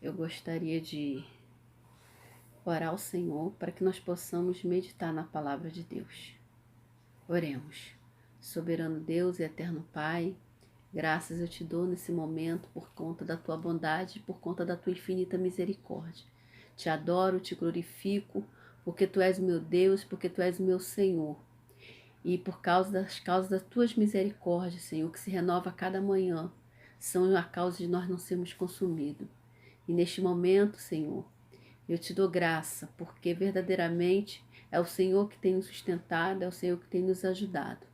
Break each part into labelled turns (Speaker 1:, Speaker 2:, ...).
Speaker 1: eu gostaria de orar ao Senhor para que nós possamos meditar na palavra de Deus. Oremos. Soberano Deus e eterno Pai, graças eu te dou nesse momento por conta da tua bondade, por conta da tua infinita misericórdia. Te adoro, te glorifico, porque tu és o meu Deus, porque tu és o meu Senhor. E por causa das tuas misericórdias, Senhor, que se renova a cada manhã, são a causa de nós não sermos consumidos. E neste momento, Senhor, eu te dou graça, porque verdadeiramente é o Senhor que tem nos sustentado, é o Senhor que tem nos ajudado.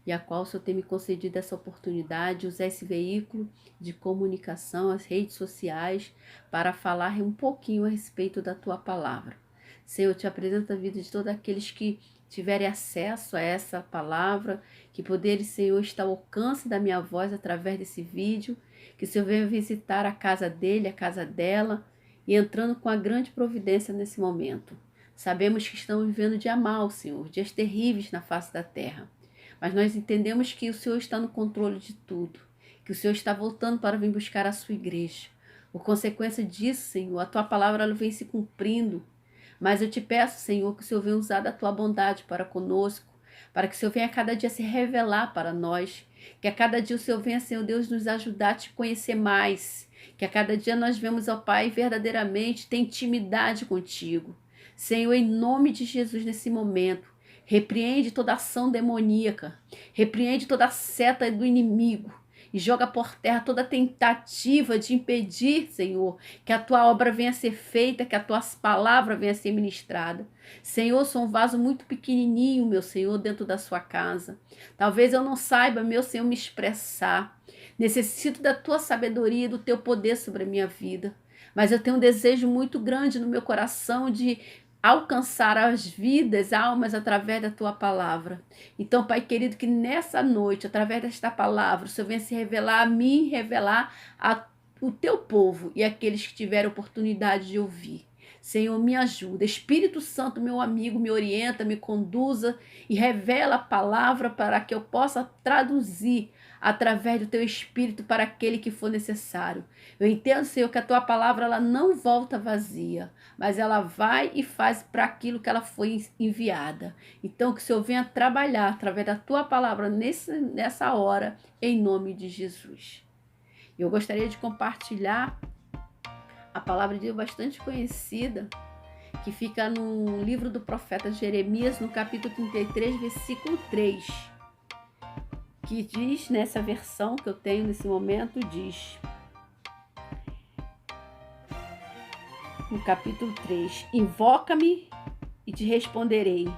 Speaker 1: E a qual o Senhor tem me concedido essa oportunidade de usar esse veículo de comunicação, as redes sociais, para falar um pouquinho a respeito da tua palavra. Senhor, eu te apresento a vida de todos aqueles que tiverem acesso a essa palavra, que poderes, Senhor, estar ao alcance da minha voz através desse vídeo, que o Senhor venha visitar a casa dele, a casa dela, e entrando com a grande providência nesse momento. Sabemos que estamos vivendo dia mau, Senhor, dias terríveis na face da terra, mas nós entendemos que o Senhor está no controle de tudo, que o Senhor está voltando para vir buscar a sua igreja. Por consequência disso, Senhor, a tua palavra ela vem se cumprindo. Mas eu te peço, Senhor, que o Senhor venha usar da tua bondade para conosco, para que o Senhor venha a cada dia se revelar para nós, que a cada dia o Senhor venha, Senhor Deus, nos ajudar a te conhecer mais, que a cada dia nós vemos, ó Pai, verdadeiramente ter intimidade contigo. Senhor, em nome de Jesus, nesse momento, repreende toda ação demoníaca, repreende toda seta do inimigo, e joga por terra toda tentativa de impedir, Senhor, que a tua obra venha a ser feita, que a tua palavra venha a ser ministrada. Senhor, sou um vaso muito pequenininho, meu Senhor, dentro da sua casa. Talvez eu não saiba, meu Senhor, me expressar. Necessito da tua sabedoria e do teu poder sobre a minha vida. Mas eu tenho um desejo muito grande no meu coração de alcançar as vidas, almas, através da tua palavra. Então, Pai querido, que nessa noite, através desta palavra, o Senhor venha se revelar a mim, revelar o teu povo e aqueles que tiveram oportunidade de ouvir. Senhor, me ajuda. Espírito Santo, meu amigo, me orienta, me conduza e revela a palavra para que eu possa traduzir através do teu Espírito para aquele que for necessário. Eu entendo, Senhor, que a tua palavra ela não volta vazia, mas ela vai e faz para aquilo que ela foi enviada. Então, que o Senhor venha trabalhar através da tua palavra nessa hora, em nome de Jesus. Eu gostaria de compartilhar a palavra de Deus bastante conhecida, que fica no livro do profeta Jeremias, no capítulo 33, versículo 3, que diz, nessa versão que eu tenho nesse momento, diz, no capítulo 3, invoca-me e te responderei,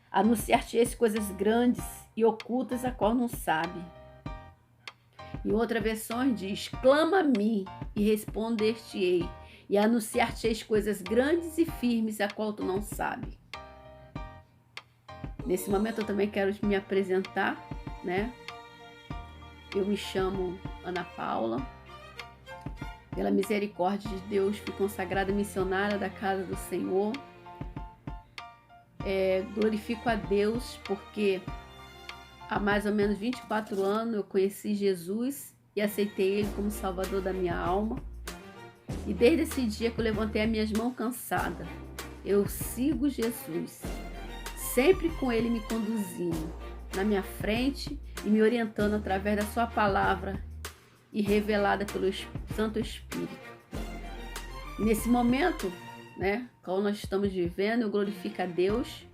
Speaker 1: anunciar-te-ei coisas grandes e ocultas a qual não sabe. Em outra versão diz, clama a mim e responder-te-ei, e anunciar-te-ei coisas grandes e firmes a qual tu não sabe. Nesse momento eu também quero me apresentar, né? Eu me chamo Ana Paula. Pela misericórdia de Deus, fui consagrada missionária da casa do Senhor. Glorifico a Deus porque há mais ou menos 24 anos eu conheci Jesus e aceitei Ele como Salvador da minha alma. E desde esse dia que eu levantei as minhas mãos cansada, eu sigo Jesus, sempre com Ele me conduzindo na minha frente e me orientando através da sua palavra e revelada pelo Santo Espírito. E nesse momento, né, qual nós estamos vivendo, eu glorifico a Deus,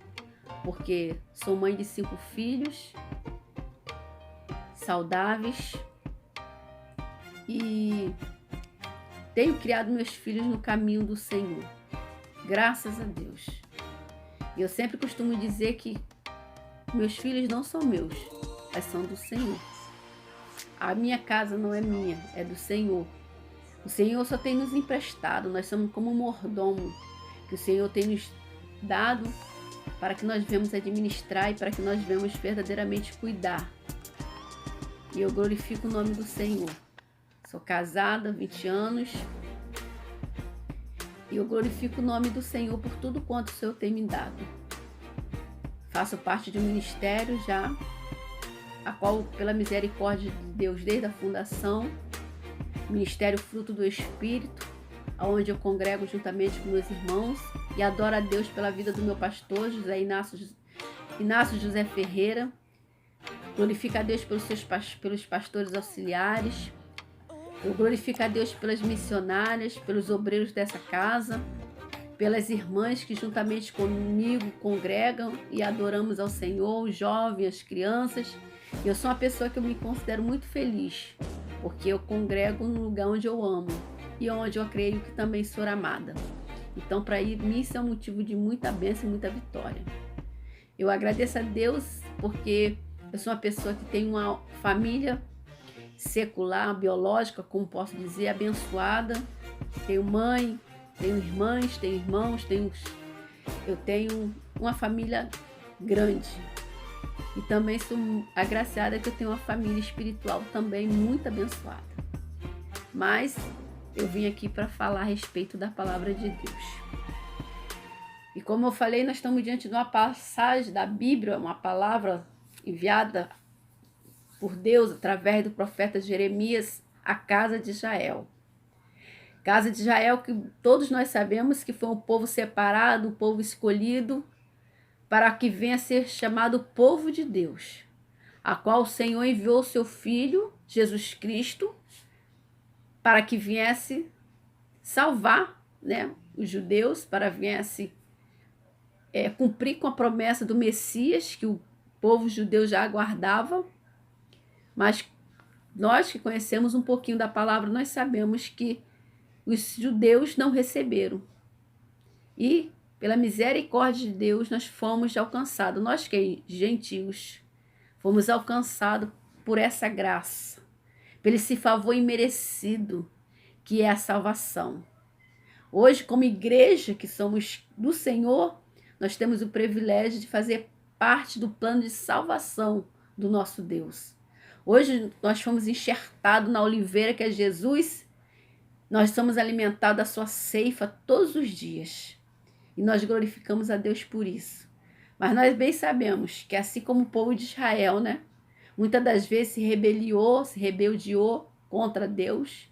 Speaker 1: porque sou mãe de 5 filhos, saudáveis, e tenho criado meus filhos no caminho do Senhor, graças a Deus. E eu sempre costumo dizer que meus filhos não são meus, mas são do Senhor. A minha casa não é minha, é do Senhor. O Senhor só tem nos emprestado, nós somos como um mordomo, que o Senhor tem nos dado para que nós venhamos administrar e para que nós venhamos verdadeiramente cuidar. E eu glorifico o nome do Senhor. Sou casada há 20 anos e eu glorifico o nome do Senhor por tudo quanto o Senhor tem me dado. Faço parte de um ministério já, a qual, pela misericórdia de Deus, desde a fundação, Ministério Fruto do Espírito, onde eu congrego juntamente com meus irmãos e adoro a Deus pela vida do meu pastor, Inácio José Ferreira. Glorifico a Deus pelos pastores auxiliares. Eu glorifico a Deus pelas missionárias, pelos obreiros dessa casa, pelas irmãs que juntamente comigo congregam e adoramos ao Senhor, os jovens, as crianças. Eu sou uma pessoa que eu me considero muito feliz, porque eu congrego no lugar onde eu amo e onde eu creio que também sou amada. Então, para mim, isso é um motivo de muita bênção e muita vitória. Eu agradeço a Deus porque eu sou uma pessoa que tem uma família secular, biológica, como posso dizer, abençoada. Tenho mãe, tenho irmãs, tenho irmãos, eu tenho uma família grande. E também sou agraciada que eu tenho uma família espiritual também muito abençoada. Mas eu vim aqui para falar a respeito da palavra de Deus. E como eu falei, nós estamos diante de uma passagem da Bíblia, uma palavra enviada por Deus através do profeta Jeremias à casa de Israel. Casa de Israel que todos nós sabemos que foi um povo separado, um povo escolhido, para que venha a ser chamado povo de Deus, a qual o Senhor enviou seu Filho, Jesus Cristo, para que viesse salvar, os judeus, para viesse cumprir com a promessa do Messias, que o povo judeu já aguardava. Mas nós que conhecemos um pouquinho da palavra, nós sabemos que os judeus não receberam. E, pela misericórdia de Deus, nós fomos alcançados. Nós que gentios, fomos alcançados por essa graça, pelo esse favor imerecido, que é a salvação. Hoje, como igreja que somos do Senhor, nós temos o privilégio de fazer parte do plano de salvação do nosso Deus. Hoje nós fomos enxertados na oliveira que é Jesus, nós somos alimentados da sua ceifa todos os dias. E nós glorificamos a Deus por isso. Mas nós bem sabemos que assim como o povo de Israel, muitas das vezes se rebeldiou contra Deus,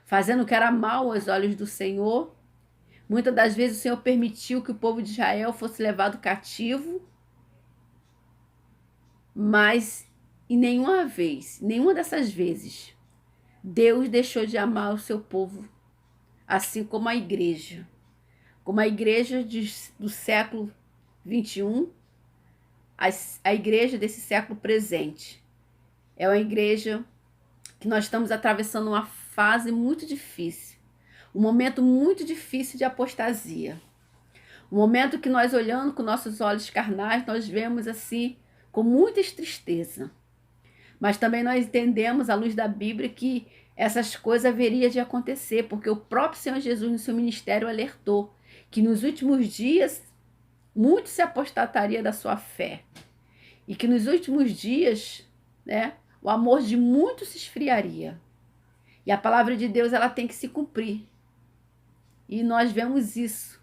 Speaker 1: fazendo o que era mal aos olhos do Senhor. Muitas das vezes o Senhor permitiu que o povo de Israel fosse levado cativo, mas em nenhuma dessas vezes, Deus deixou de amar o seu povo, assim como a igreja. Como a igreja do século 21, a igreja desse século presente. É uma igreja que nós estamos atravessando uma fase muito difícil, um momento muito difícil de apostasia. Um momento que nós, olhando com nossos olhos carnais, nós vemos assim, com muita tristeza. Mas também nós entendemos, à luz da Bíblia, que essas coisas haveriam de acontecer, porque o próprio Senhor Jesus, no seu ministério, alertou que nos últimos dias, muito se apostataria da sua fé. E que nos últimos dias, o amor de muitos se esfriaria. E a palavra de Deus, ela tem que se cumprir. E nós vemos isso.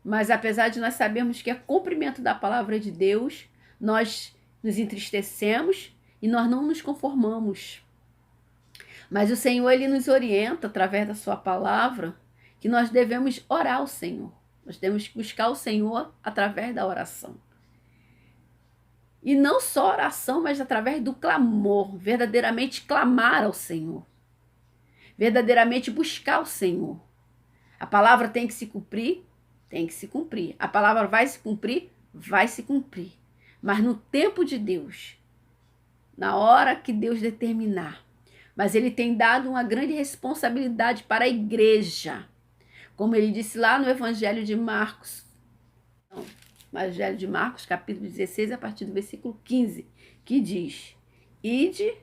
Speaker 1: Mas apesar de nós sabermos que é cumprimento da palavra de Deus, nós nos entristecemos e nós não nos conformamos. Mas o Senhor, ele nos orienta através da sua palavra que nós devemos orar ao Senhor. Nós temos que buscar o Senhor através da oração. E não só oração, mas através do clamor, verdadeiramente clamar ao Senhor. Verdadeiramente buscar o Senhor. A palavra tem que se cumprir? Tem que se cumprir. A palavra vai se cumprir? Vai se cumprir. Mas no tempo de Deus, na hora que Deus determinar. Mas ele tem dado uma grande responsabilidade para a igreja. Como ele disse lá no Evangelho de Marcos. Evangelho de Marcos, capítulo 16, a partir do versículo 15, que diz: Ide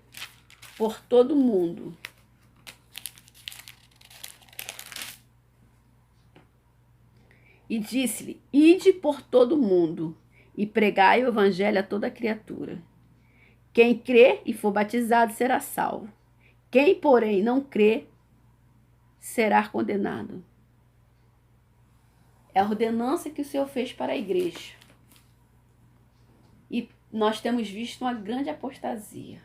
Speaker 1: por todo mundo. E disse-lhe: Ide por todo mundo e pregai o evangelho a toda criatura. Quem crê e for batizado será salvo. Quem, porém, não crê, será condenado. É a ordenança que o Senhor fez para a igreja. E nós temos visto uma grande apostasia.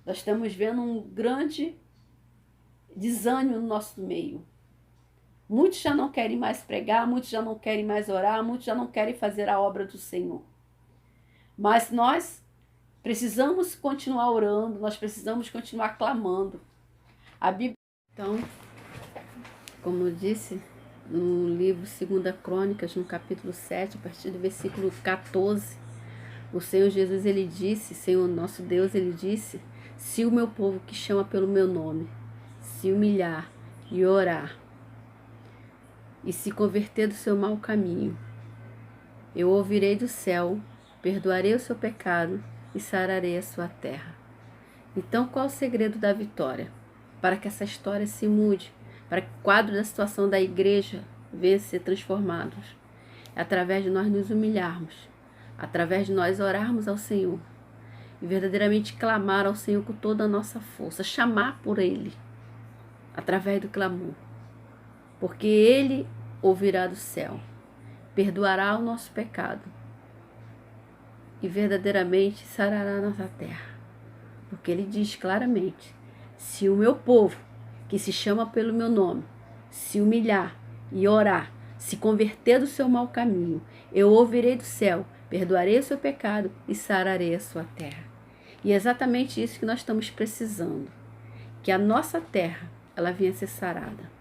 Speaker 1: Nós estamos vendo um grande desânimo no nosso meio. Muitos já não querem mais pregar, muitos já não querem mais orar, muitos já não querem fazer a obra do Senhor. Mas nós precisamos continuar orando, nós precisamos continuar clamando. A Bíblia, então, como eu disse, no livro 2 Crônicas, no capítulo 7, a partir do versículo 14, o Senhor Jesus, ele disse, Senhor nosso Deus, ele disse, se o meu povo que chama pelo meu nome, se humilhar e orar, e se converter do seu mau caminho, eu ouvirei do céu, perdoarei o seu pecado e sararei a sua terra. Então, qual o segredo da vitória? Para que essa história se mude, para que o quadro da situação da igreja venha a ser transformado. É através de nós nos humilharmos, através de nós orarmos ao Senhor e verdadeiramente clamar ao Senhor com toda a nossa força, chamar por Ele, através do clamor. Porque Ele ouvirá do céu, perdoará o nosso pecado e verdadeiramente sarará a nossa terra. Porque Ele diz claramente, se o meu povo, que se chama pelo meu nome, se humilhar e orar, se converter do seu mau caminho, eu ouvirei do céu, perdoarei o seu pecado e sararei a sua terra. E é exatamente isso que nós estamos precisando, que a nossa terra, ela venha a ser sarada.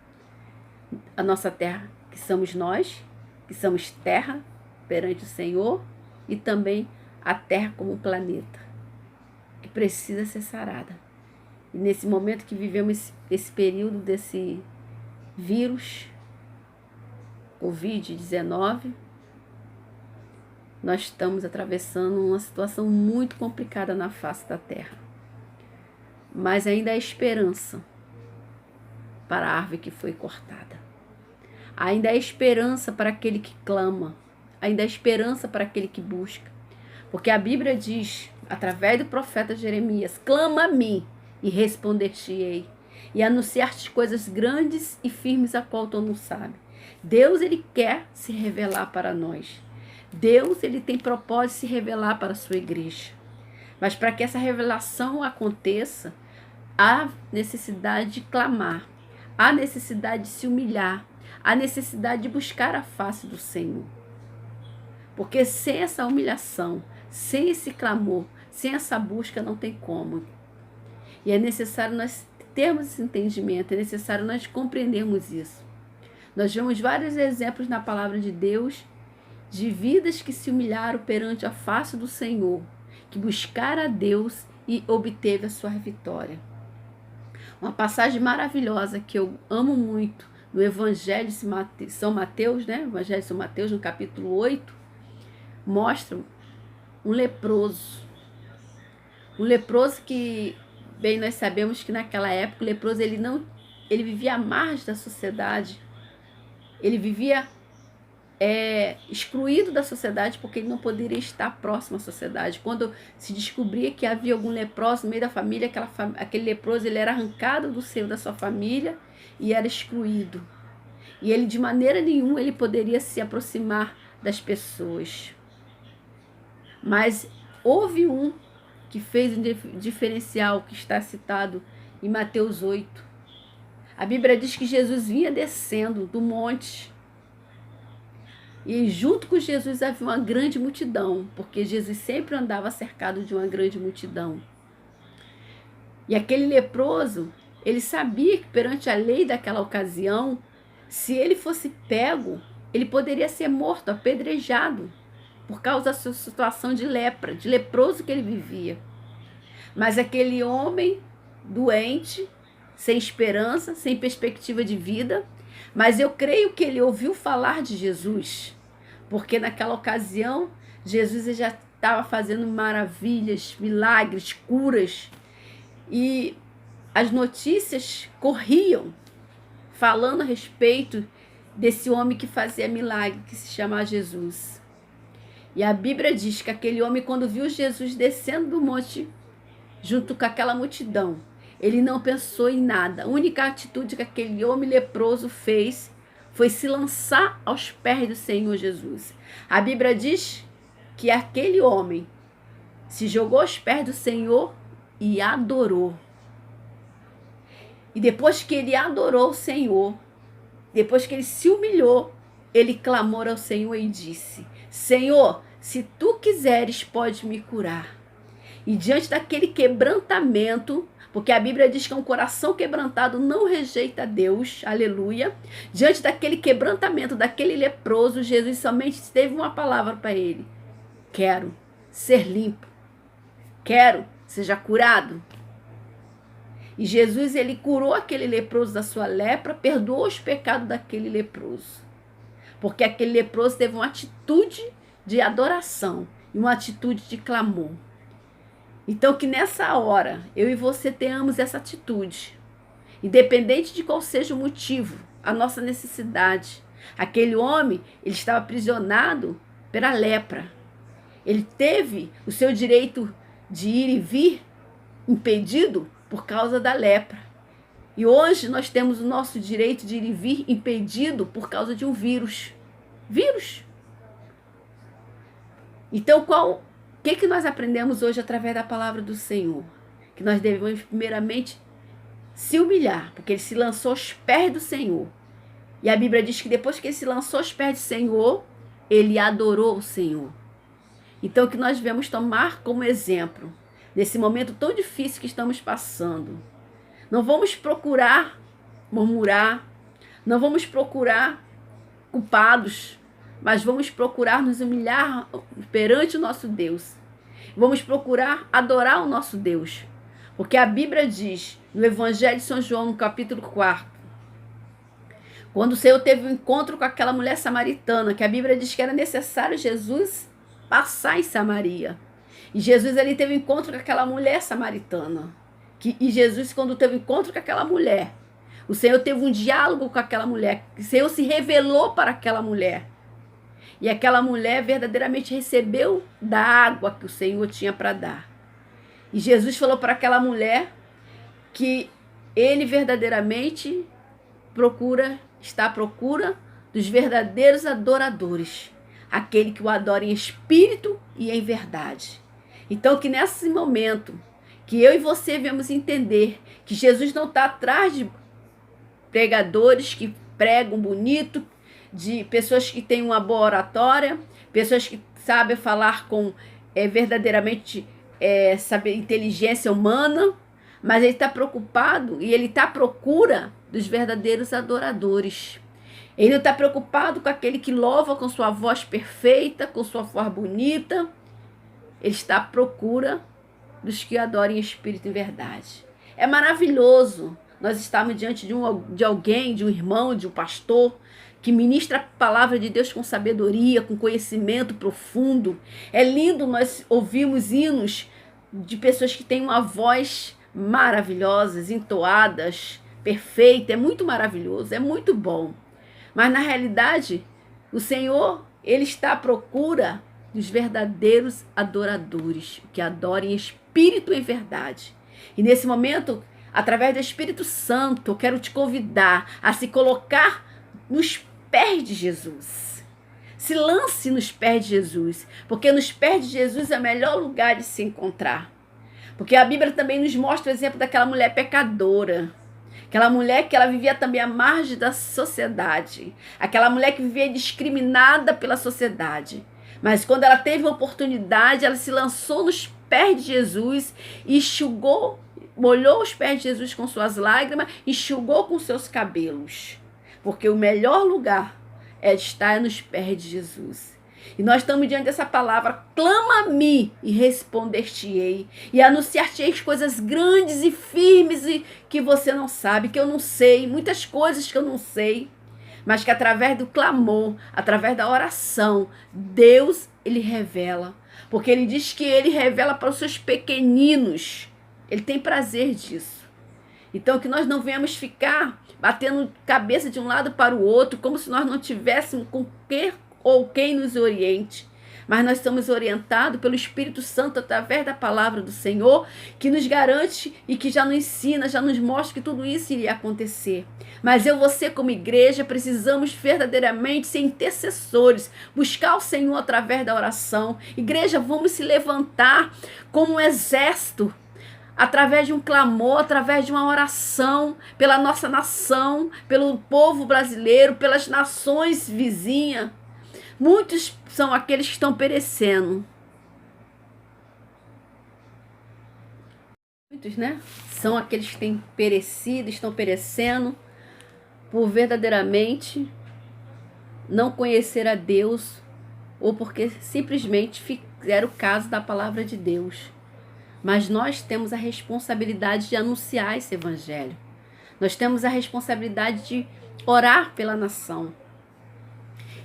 Speaker 1: A nossa terra, que somos nós, que somos terra perante o Senhor, e também a terra como planeta, que precisa ser sarada. E nesse momento que vivemos esse período desse vírus, Covid-19, nós estamos atravessando uma situação muito complicada na face da terra. Mas ainda há esperança para a árvore que foi cortada. Ainda há esperança para aquele que clama. Ainda há esperança para aquele que busca. Porque a Bíblia diz, através do profeta Jeremias, clama a mim e responder-te-ei, e anunciar-te coisas grandes e firmes a qual tu não sabe. Deus, ele quer se revelar para nós. Deus, ele tem propósito de se revelar para a sua igreja. Mas para que essa revelação aconteça, há necessidade de clamar, há necessidade de se humilhar, há necessidade de buscar a face do Senhor. Porque sem essa humilhação, sem esse clamor, sem essa busca, não tem como. E é necessário nós termos esse entendimento, é necessário nós compreendermos isso. Nós vemos vários exemplos na palavra de Deus de vidas que se humilharam perante a face do Senhor, que buscaram a Deus e obteve a sua vitória. Uma passagem maravilhosa que eu amo muito no Evangelho de São Mateus, né? Evangelho de São Mateus, no capítulo 8, mostra um leproso. Um leproso que, bem, nós sabemos que naquela época o leproso ele vivia à margem da sociedade. Ele vivia excluído da sociedade porque ele não poderia estar próximo à sociedade. Quando se descobria que havia algum leproso no meio da família, aquele leproso ele era arrancado do seio da sua família e era excluído. E ele de maneira nenhuma ele poderia se aproximar das pessoas. Mas houve um que fez um diferencial que está citado em Mateus 8. A Bíblia diz que Jesus vinha descendo do monte. E junto com Jesus havia uma grande multidão, porque Jesus sempre andava cercado de uma grande multidão. E aquele leproso, ele sabia que perante a lei daquela ocasião, se ele fosse pego, ele poderia ser morto, apedrejado, por causa da sua situação de lepra, de leproso que ele vivia. Mas aquele homem doente, sem esperança, sem perspectiva de vida, mas eu creio que ele ouviu falar de Jesus, porque naquela ocasião Jesus já estava fazendo maravilhas, milagres, curas, e as notícias corriam falando a respeito desse homem que fazia milagre, que se chama Jesus. E a Bíblia diz que aquele homem, quando viu Jesus descendo do monte, junto com aquela multidão, ele não pensou em nada. A única atitude que aquele homem leproso fez foi se lançar aos pés do Senhor Jesus. A Bíblia diz que aquele homem se jogou aos pés do Senhor e adorou. E depois que ele adorou o Senhor, depois que ele se humilhou, ele clamou ao Senhor e disse: Senhor, se tu quiseres, pode me curar. E diante daquele quebrantamento, porque a Bíblia diz que um coração quebrantado não rejeita Deus, aleluia. Diante daquele quebrantamento, daquele leproso, Jesus somente teve uma palavra para ele: quero ser limpo, quero, seja curado. E Jesus, ele curou aquele leproso da sua lepra, perdoou os pecados daquele leproso. Porque aquele leproso teve uma atitude de adoração e uma atitude de clamor. Então que nessa hora, eu e você tenhamos essa atitude. Independente de qual seja o motivo, a nossa necessidade. Aquele homem, ele estava aprisionado pela lepra. Ele teve o seu direito de ir e vir impedido por causa da lepra. E hoje nós temos o nosso direito de ir e vir impedido por causa de um vírus. Vírus. Então, o que nós aprendemos hoje através da palavra do Senhor? Que nós devemos primeiramente se humilhar, porque ele se lançou aos pés do Senhor. E a Bíblia diz que depois que ele se lançou aos pés do Senhor, ele adorou o Senhor. Então, que nós devemos tomar como exemplo, nesse momento tão difícil que estamos passando. Não vamos procurar murmurar, não vamos procurar culpados, mas vamos procurar nos humilhar perante o nosso Deus. Vamos procurar adorar o nosso Deus. Porque a Bíblia diz, no Evangelho de São João, no capítulo 4, quando o Senhor teve um encontro com aquela mulher samaritana, que a Bíblia diz que era necessário Jesus passar em Samaria. E Jesus ali teve um encontro com aquela mulher samaritana. E Jesus, quando teve um encontro com aquela mulher, o Senhor teve um diálogo com aquela mulher. O Senhor se revelou para aquela mulher. E aquela mulher verdadeiramente recebeu da água que o Senhor tinha para dar. E Jesus falou para aquela mulher que ele verdadeiramente está à procura dos verdadeiros adoradores. Aquele que o adora em espírito e em verdade. Então que nesse momento, que eu e você viemos entender que Jesus não está atrás de pregadores que pregam bonito, de pessoas que têm uma boa oratória, pessoas que sabem falar com verdadeiramente saber inteligência humana, mas ele está preocupado e ele está à procura dos verdadeiros adoradores. Ele não está preocupado com aquele que louva com sua voz perfeita, com sua voz bonita. Ele está à procura dos que adorem em espírito e verdade. É maravilhoso nós estarmos diante de alguém, de um irmão, de um pastor, que ministra a palavra de Deus com sabedoria, com conhecimento profundo. É lindo nós ouvirmos hinos de pessoas que têm uma voz maravilhosa, entoadas, perfeita. É muito maravilhoso, é muito bom. Mas na realidade, o Senhor, ele está à procura dos verdadeiros adoradores, que adorem em espírito e em verdade. E nesse momento, através do Espírito Santo, eu quero te convidar a se colocar nos pés de Jesus. Se lance nos pés de Jesus, porque nos pés de Jesus é o melhor lugar de se encontrar. Porque a Bíblia também nos mostra o exemplo daquela mulher pecadora. Aquela mulher que ela vivia também à margem da sociedade. Aquela mulher que vivia discriminada pela sociedade. Mas quando ela teve uma oportunidade, ela se lançou nos pés de Jesus e enxugou, molhou os pés de Jesus com suas lágrimas, enxugou com seus cabelos. Porque o melhor lugar é estar nos pés de Jesus. E nós estamos diante dessa palavra: clama-me e responder-te-ei, e anunciar-te-ei coisas grandes e firmes e que você não sabe, que eu não sei, muitas coisas que eu não sei, mas que através do clamor, através da oração, Deus, ele revela. Porque ele diz que ele revela para os seus pequeninos. Ele tem prazer disso. Então que nós não venhamos ficar batendo cabeça de um lado para o outro, como se nós não tivéssemos com quem nos oriente. Mas nós estamos orientados pelo Espírito Santo através da palavra do Senhor, que nos garante e que já nos ensina, já nos mostra que tudo isso iria acontecer. Mas você como igreja precisamos verdadeiramente ser intercessores, buscar o Senhor através da oração. Igreja, vamos se levantar como um exército, através de um clamor, através de uma oração pela nossa nação, pelo povo brasileiro, pelas nações vizinhas. Muitos são aqueles que estão perecendo. Muitos, né? São aqueles que têm perecido, estão perecendo por verdadeiramente não conhecer a Deus ou porque simplesmente fizeram caso da palavra de Deus. Mas nós temos a responsabilidade de anunciar esse evangelho. Nós temos a responsabilidade de orar pela nação.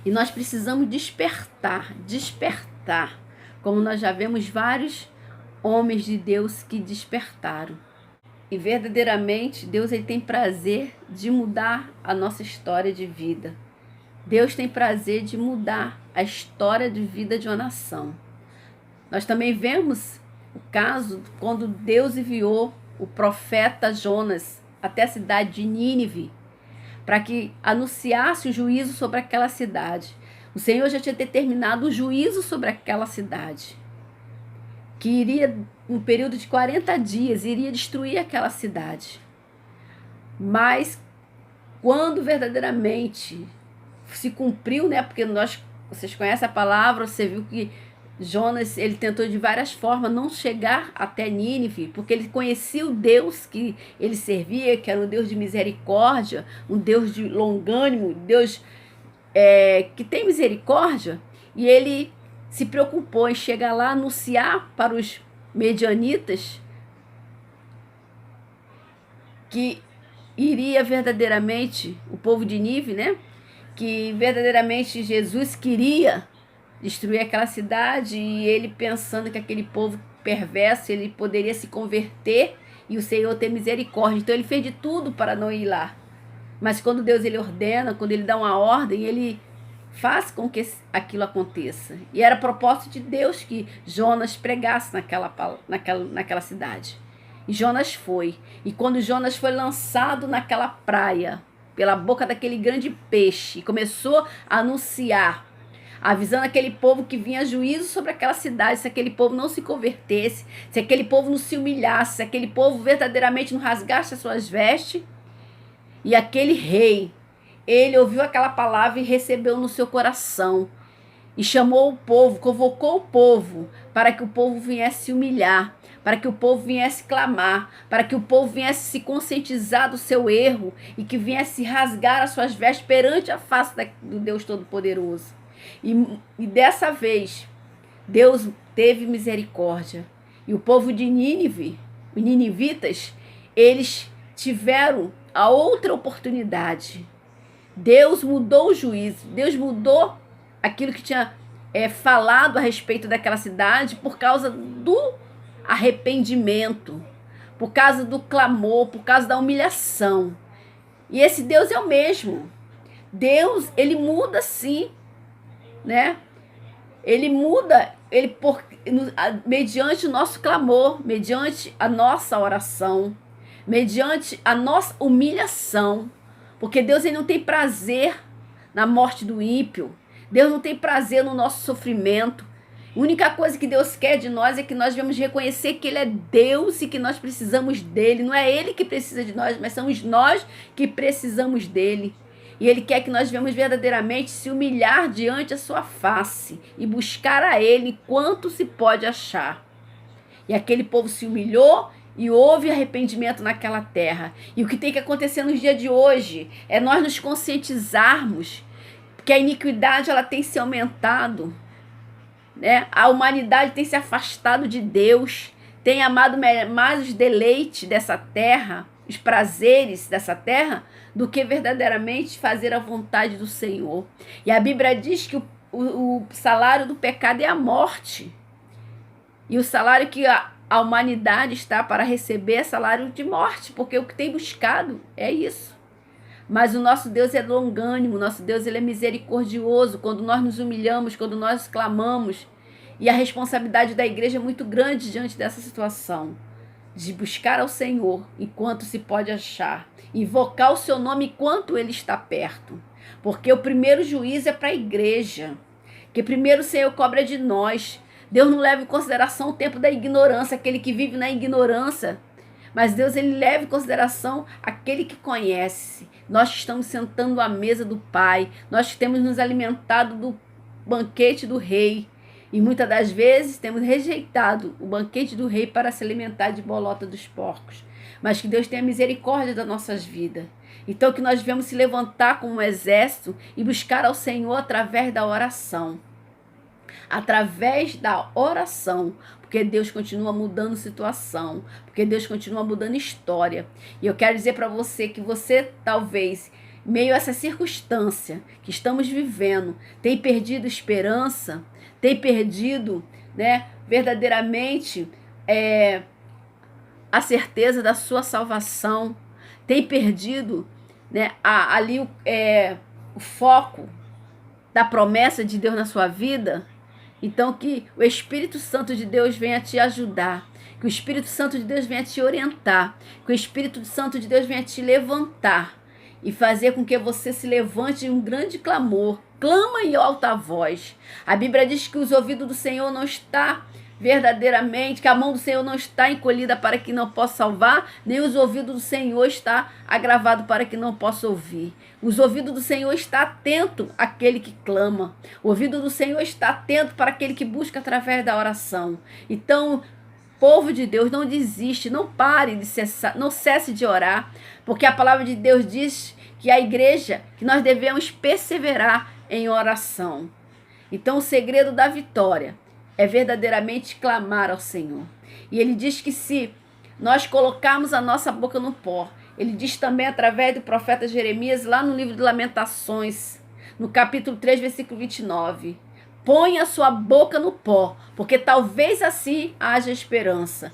Speaker 1: E nós precisamos despertar, como nós já vemos vários homens de Deus que despertaram. E verdadeiramente Deus ele tem prazer de mudar a nossa história de vida. Deus tem prazer de mudar a história de vida de uma nação. Nós também vemos o caso quando Deus enviou o profeta Jonas até a cidade de Nínive para que anunciasse o juízo sobre aquela cidade. O Senhor já tinha determinado o juízo sobre aquela cidade, que iria, um período de 40 dias, iria destruir aquela cidade. Mas quando verdadeiramente se cumpriu, né? Porque vocês conhecem a palavra, você viu que Jonas, ele tentou de várias formas não chegar até Nínive, porque ele conhecia o Deus que ele servia, que era um Deus de misericórdia, um Deus de longânimo, Deus que tem misericórdia, e ele se preocupou em chegar lá, anunciar para os medianitas que iria verdadeiramente, o povo de Nínive, né? Que verdadeiramente Jesus queria destruir aquela cidade, e ele pensando que aquele povo perverso, ele poderia se converter e o Senhor ter misericórdia. Então ele fez de tudo para não ir lá. Mas quando Deus ele ordena, quando ele dá uma ordem, ele faz com que aquilo aconteça. E era propósito de Deus que Jonas pregasse naquela cidade. E Jonas foi. E quando Jonas foi lançado naquela praia, pela boca daquele grande peixe, e começou a anunciar, avisando aquele povo que vinha juízo sobre aquela cidade, se aquele povo não se convertesse, se aquele povo não se humilhasse, se aquele povo verdadeiramente não rasgasse as suas vestes. E aquele rei, ele ouviu aquela palavra e recebeu no seu coração. E chamou o povo, convocou o povo, para que o povo viesse se humilhar, para que o povo viesse clamar, para que o povo viesse se conscientizar do seu erro e que viesse rasgar as suas vestes perante a face do Deus Todo-Poderoso. E dessa vez, Deus teve misericórdia. E o povo de Nínive, os ninivitas, eles tiveram a outra oportunidade. Deus mudou o juízo, Deus mudou aquilo que tinha falado a respeito daquela cidade por causa do arrependimento, por causa do clamor, por causa da humilhação. E esse Deus é o mesmo. Deus, ele muda sim, né? Ele muda, mediante o nosso clamor, mediante a nossa oração, mediante a nossa humilhação. Porque Deus ele não tem prazer na morte do ímpio. Deus não tem prazer no nosso sofrimento. A única coisa que Deus quer de nós é que nós devemos reconhecer que Ele é Deus e que nós precisamos dEle. Não é Ele que precisa de nós, mas somos nós que precisamos dEle. E Ele quer que nós devemos verdadeiramente se humilhar diante a sua face e buscar a Ele enquanto se pode achar. E aquele povo se humilhou e houve arrependimento naquela terra. E o que tem que acontecer nos dias de hoje é nós nos conscientizarmos que a iniquidade ela tem se aumentado, né? A humanidade tem se afastado de Deus, tem amado mais os deleites dessa terra, os prazeres dessa terra, do que verdadeiramente fazer a vontade do Senhor. E a Bíblia diz que o salário do pecado é a morte. E o salário que a humanidade está para receber é salário de morte, porque o que tem buscado é isso. Mas o nosso Deus é longânimo, o nosso Deus ele é misericordioso. Quando nós nos humilhamos, quando nós clamamos, e a responsabilidade da igreja é muito grande diante dessa situação, de buscar ao Senhor enquanto se pode achar, invocar o seu nome enquanto ele está perto, porque o primeiro juízo é para a igreja, que primeiro o Senhor cobra de nós. Deus não leva em consideração o tempo da ignorância, aquele que vive na ignorância. Mas Deus, ele leva em consideração aquele que conhece. Nós estamos sentando à mesa do Pai. Nós temos nos alimentado do banquete do Rei. E muitas das vezes temos rejeitado o banquete do Rei para se alimentar de bolota dos porcos. Mas que Deus tenha misericórdia das nossas vidas. Então que nós devemos se levantar como um exército e buscar ao Senhor através da oração. Através da oração, porque Deus continua mudando situação, porque Deus continua mudando história. E eu quero dizer para você que você talvez, meio a essa circunstância que estamos vivendo, tem perdido esperança, tem perdido, verdadeiramente a certeza da sua salvação, tem perdido ali o foco da promessa de Deus na sua vida. Então que o Espírito Santo de Deus venha te ajudar, que o Espírito Santo de Deus venha te orientar, que o Espírito Santo de Deus venha te levantar e fazer com que você se levante em um grande clamor, clama em alta voz. A Bíblia diz que os ouvidos do Senhor não estão verdadeiramente, que a mão do Senhor não está encolhida para que não possa salvar, nem os ouvidos do Senhor está agravado para que não possa ouvir. Os ouvidos do Senhor está atento àquele que clama. O ouvido do Senhor está atento para aquele que busca através da oração. Então, povo de Deus, não desiste, não pare de cessar, não cesse de orar, porque a palavra de Deus diz que a igreja, que nós devemos perseverar em oração. Então, o segredo da vitória é verdadeiramente clamar ao Senhor. E ele diz que se nós colocarmos a nossa boca no pó, ele diz também através do profeta Jeremias, lá no livro de Lamentações, no capítulo 3, versículo 29, põe a sua boca no pó, porque talvez assim haja esperança.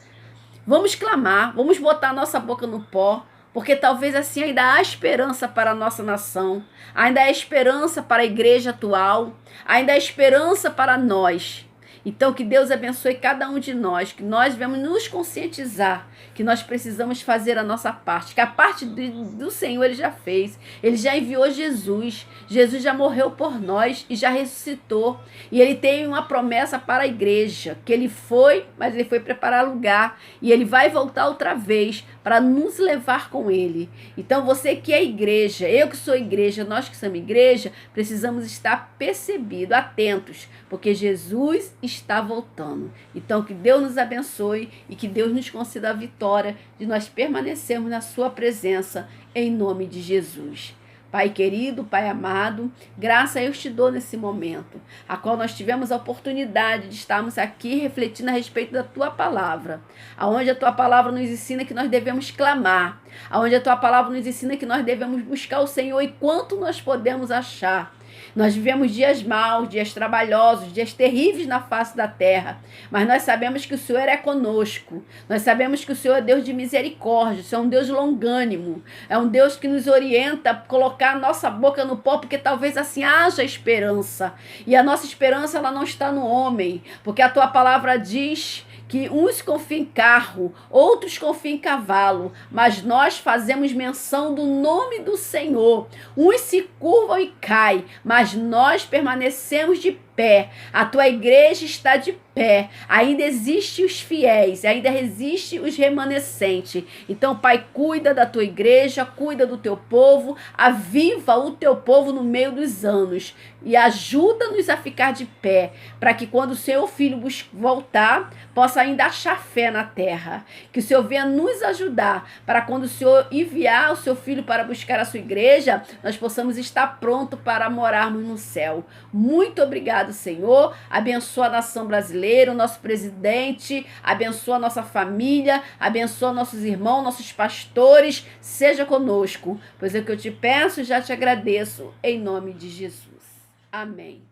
Speaker 1: Vamos clamar, vamos botar a nossa boca no pó, porque talvez assim ainda há esperança para a nossa nação, ainda há esperança para a igreja atual, ainda há esperança para nós. Então que Deus abençoe cada um de nós, que nós devemos nos conscientizar que nós precisamos fazer a nossa parte, que a parte do Senhor ele já fez, ele já enviou Jesus, Jesus já morreu por nós e já ressuscitou, e ele tem uma promessa para a igreja, que ele foi, mas ele foi preparar lugar, e ele vai voltar outra vez para nos levar com ele. Então você que é igreja, eu que sou igreja, nós que somos igreja, precisamos estar percebidos, atentos, porque Jesus está voltando. Então que Deus nos abençoe e que Deus nos conceda a vitória de nós permanecermos na sua presença em nome de Jesus. Pai querido, Pai amado, graça eu te dou nesse momento, a qual nós tivemos a oportunidade de estarmos aqui refletindo a respeito da Tua palavra, aonde a Tua palavra nos ensina que nós devemos clamar, aonde a Tua palavra nos ensina que nós devemos buscar o Senhor e quanto nós podemos achar. Nós vivemos dias maus, dias trabalhosos, dias terríveis na face da terra, mas nós sabemos que o Senhor é conosco, nós sabemos que o Senhor é Deus de misericórdia, o Senhor é um Deus longânimo, é um Deus que nos orienta a colocar a nossa boca no pó, porque talvez assim haja esperança, e a nossa esperança ela não está no homem, porque a Tua palavra diz que uns confiam em carro, outros confiam em cavalo, mas nós fazemos menção do nome do Senhor. Uns se curvam e caem, mas nós permanecemos de pé. A Tua igreja está de pé. Ainda existem os fiéis, ainda existem os remanescentes. Então, Pai, cuida da Tua igreja, cuida do Teu povo, aviva o Teu povo no meio dos anos e ajuda-nos a ficar de pé, para que quando o Seu Filho voltar, possa ainda achar fé na terra. Que o Senhor venha nos ajudar, para quando o Senhor enviar o Seu Filho para buscar a Sua igreja, nós possamos estar prontos para morarmos no céu. Muito obrigado, Senhor. Abençoa a nação brasileira, o nosso presidente, abençoa a nossa família, abençoa nossos irmãos, nossos pastores. Seja conosco, pois é o que eu te peço e já te agradeço, em nome de Jesus. Amém.